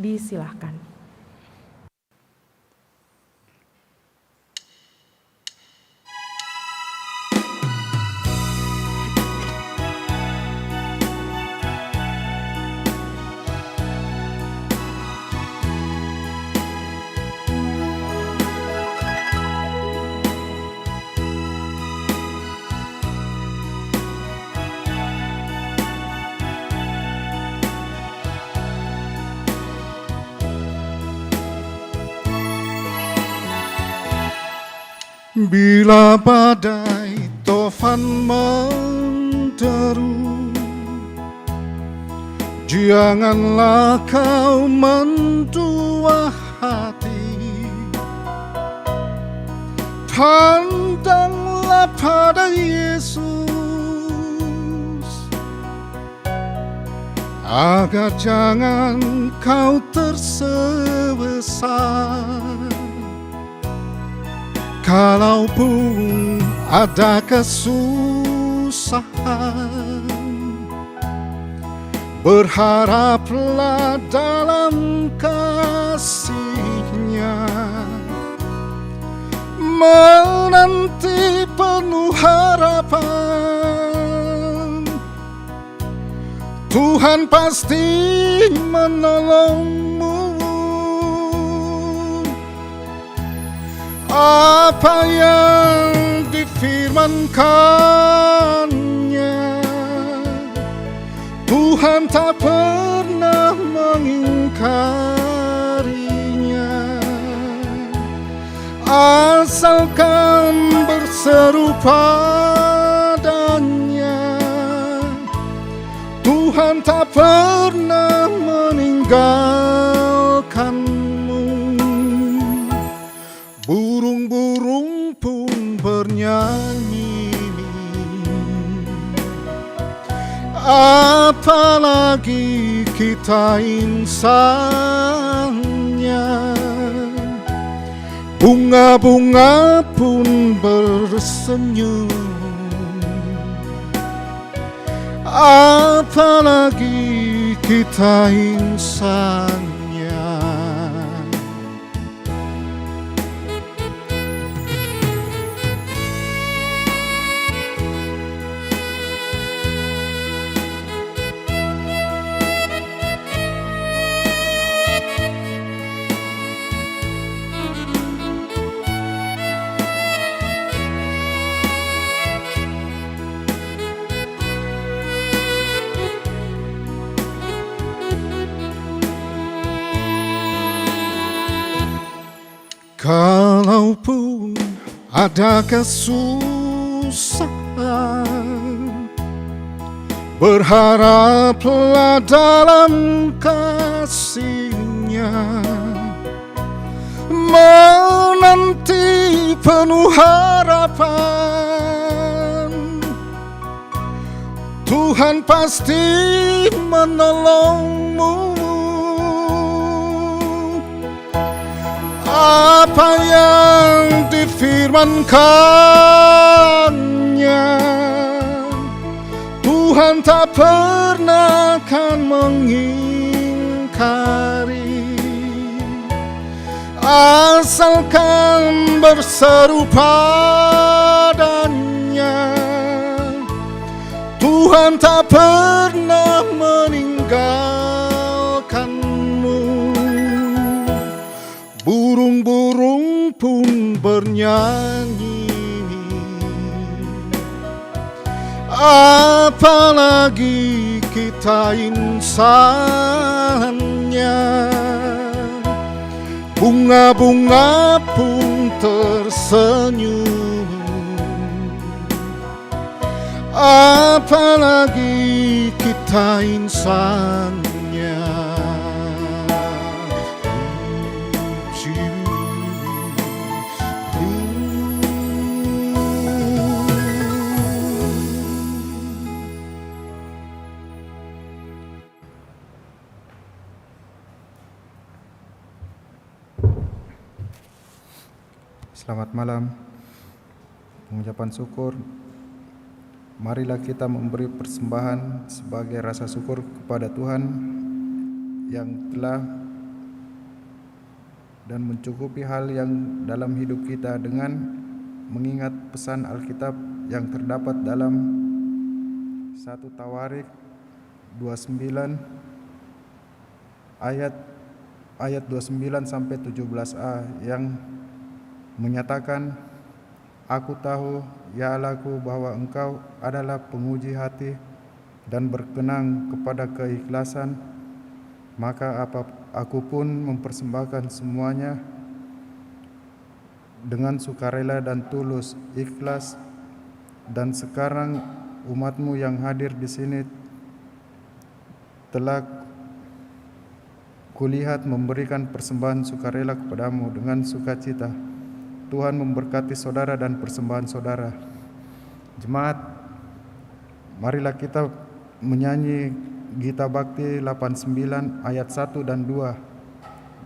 Disilahkan. Bila badai tofan menderu, janganlah kau mendua hati. Pandanglah pada Yesus, agar jangan kau tersesat. Kalaupun ada kesusahan, berharaplah dalam kasih-Nya, menanti penuh harapan. Tuhan pasti menolongmu. Apa yang difirmankan-Nya, Tuhan tak pernah mengingkarinya. Asalkan berseru padanya, Tuhan tak pernah meninggalkanmu. Burung-burung pun bernyanyi, apalagi kita insannya. Bunga-bunga pun bersenyum, apalagi kita insannya. Kalaupun ada kesusahan, berharaplah dalam kasih-Nya, menanti penuh harapan. Tuhan pasti menolongmu. Apa yang difirmankan-Nya, Tuhan tak pernah akan mengingkari. asalkan berseru padanya. Tuhan tak pernah meninggalkanmu. Burung-burung pun bernyanyi, apalagi kita insannya. Bunga-bunga pun tersenyum, apalagi kita insannya. Selamat malam. Pengucapan syukur. Marilah kita memberi persembahan sebagai rasa syukur kepada Tuhan yang telah dan mencukupi hal yang dalam hidup kita dengan mengingat pesan Alkitab yang terdapat dalam 1 Tawarik 29 ayat 29 sampai 17a yang menyatakan, "Aku tahu, ya Allahku, bahwa Engkau adalah penguji hati dan berkenan kepada keikhlasan, maka aku pun mempersembahkan semuanya dengan sukarela dan tulus, ikhlas. Dan sekarang umat-Mu yang hadir di sini telah kulihat memberikan persembahan sukarela kepadamu dengan sukacita. Tuhan memberkati saudara dan persembahan saudara." Jemaat, marilah kita menyanyi Gita Bakti 89 ayat 1 dan 2.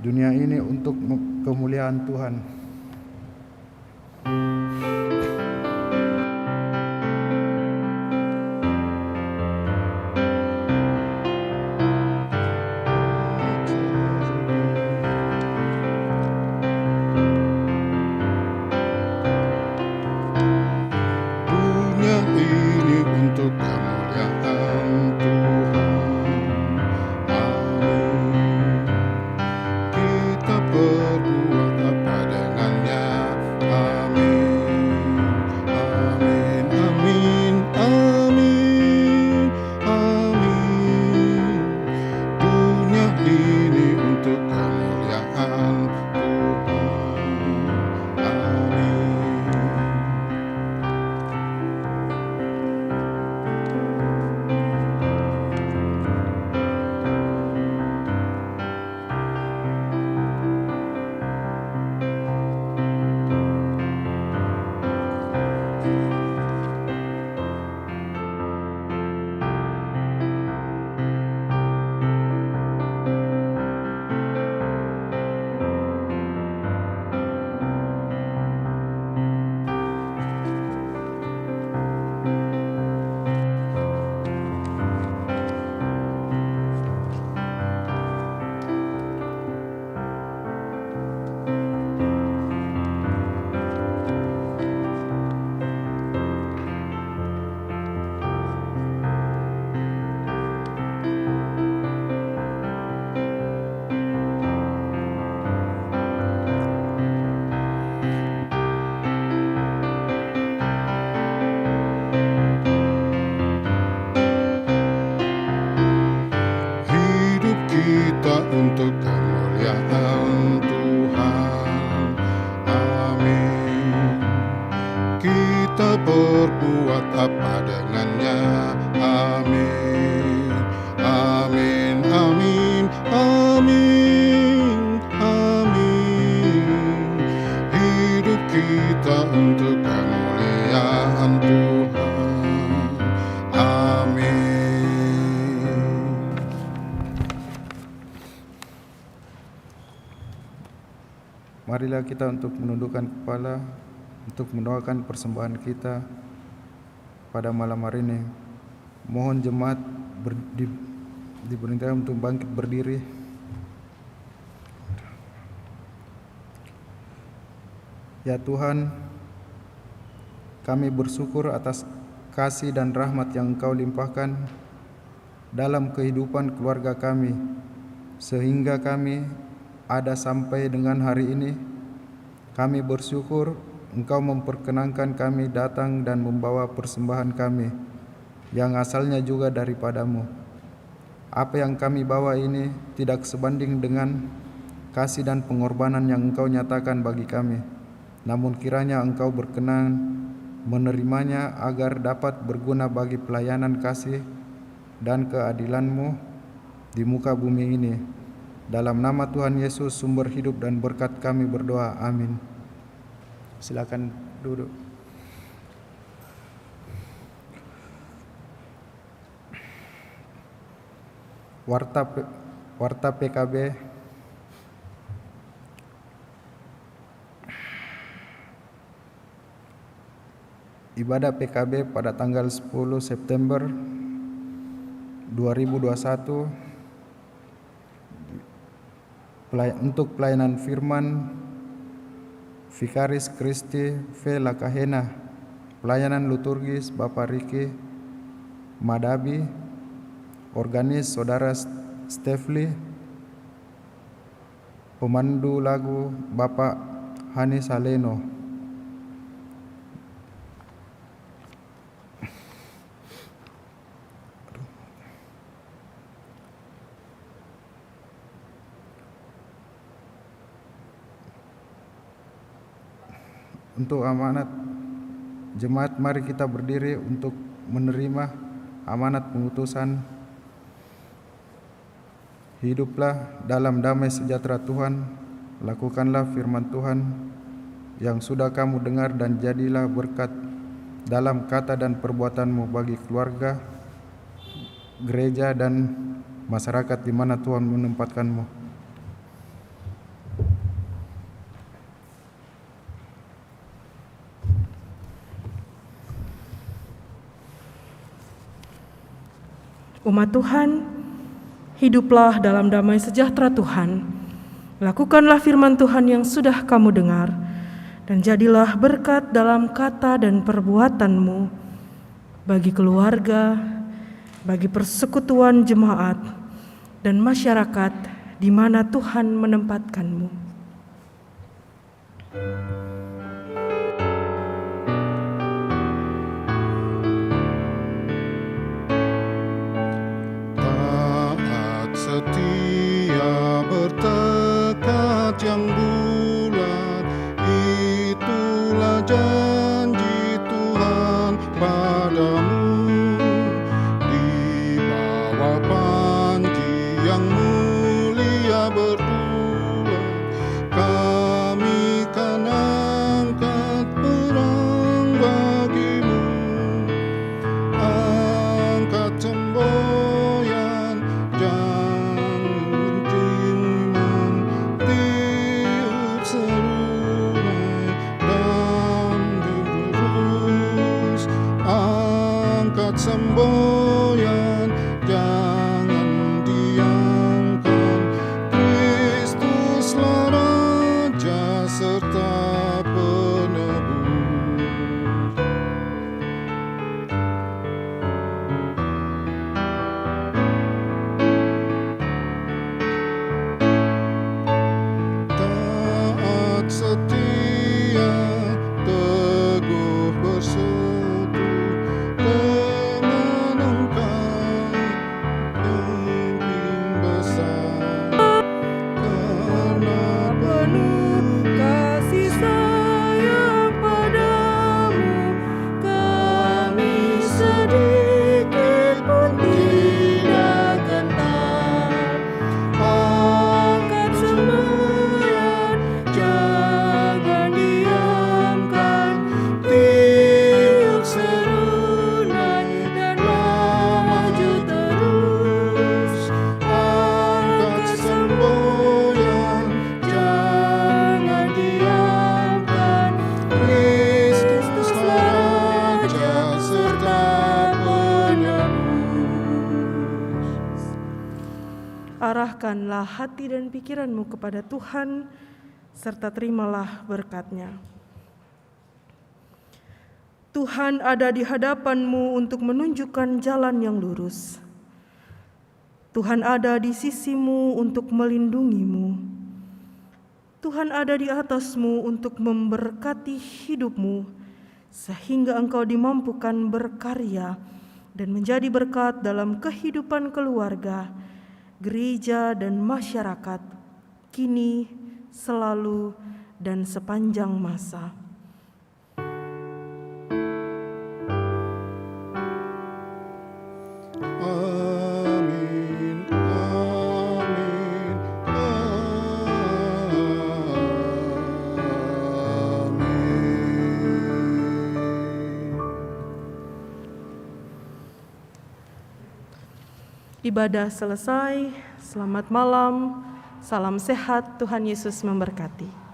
Dunia ini untuk kemuliaan Tuhan. untuk kemuliaan Tuhan. Amin. Kita berbuat apa dengannya? Amin. Amin. Amin. Amin. Amin. Hidup kita untuk kemuliaan Tuhan. Amin. Marilah kita untuk menundukkan kepala, untuk mendoakan persembahan kita pada malam hari ini. Mohon jemaat diperintahkan untuk bangkit berdiri. Ya Tuhan, kami bersyukur atas kasih dan rahmat yang Engkau limpahkan dalam kehidupan keluarga kami, sehingga kami ada sampai dengan hari ini. Kami bersyukur Engkau memperkenankan kami datang dan membawa persembahan kami yang asalnya juga daripadamu. Apa yang kami bawa ini tidak sebanding dengan kasih dan pengorbanan yang Engkau nyatakan bagi kami. Namun kiranya Engkau berkenan menerimanya agar dapat berguna bagi pelayanan kasih dan keadilan-Mu di muka bumi ini. Dalam nama Tuhan Yesus, sumber hidup dan berkat kami berdoa. Amin. Silakan duduk. Warta PKB Ibadah PKB pada tanggal 10 September 2021 untuk pelayanan firman Vikaris Kristi V. Lakahena, pelayanan liturgis Bapak Riki Madabi, organis Saudara Stefli, pemandu lagu Bapak Hani Saleno. Untuk amanat jemaat, mari kita berdiri untuk menerima amanat pengutusan. Hiduplah dalam damai sejahtera Tuhan, lakukanlah firman Tuhan yang sudah kamu dengar dan jadilah berkat dalam kata dan perbuatanmu bagi keluarga, gereja, dan masyarakat di mana Tuhan menempatkanmu. Umat Tuhan, hiduplah dalam damai sejahtera Tuhan. Lakukanlah firman Tuhan yang sudah kamu dengar, dan jadilah berkat dalam kata dan perbuatanmu bagi keluarga, bagi persekutuan jemaat, dan masyarakat di mana Tuhan menempatkanmu. Setia bertekad yang bulat, itulah janji Tuhan padamu. Di bawah panji yang mulia berbulat, kami kan angkat perang bagimu. Angkat semboyan, semboyan, jangan diamkan. Kristuslah Raja serta penebus. Taat setia, teguh bersatu dengan Engkau, pimpin besar. Karena Penuh kasih sayang padamu, kami sedikit pun tidak gentar. Angkat semboyan, jangan diamkan. Tiup serunai dan maju terus. angkat semboyan, jangan diamkan. Kristuslah Raja serta penebus. Arahkanlah hati dan pikiranmu kepada Tuhan, serta terimalah berkat-Nya. Tuhan ada di hadapanmu untuk menunjukkan jalan yang lurus. Tuhan ada di sisimu untuk melindungimu. Tuhan ada di atasmu untuk memberkati hidupmu, sehingga engkau dimampukan berkarya dan menjadi berkat dalam kehidupan keluarga, gereja, dan masyarakat, kini, selalu, dan sepanjang masa. Amin, amin, amin. Ibadah selesai. Selamat malam. Salam sehat. Tuhan Yesus memberkati.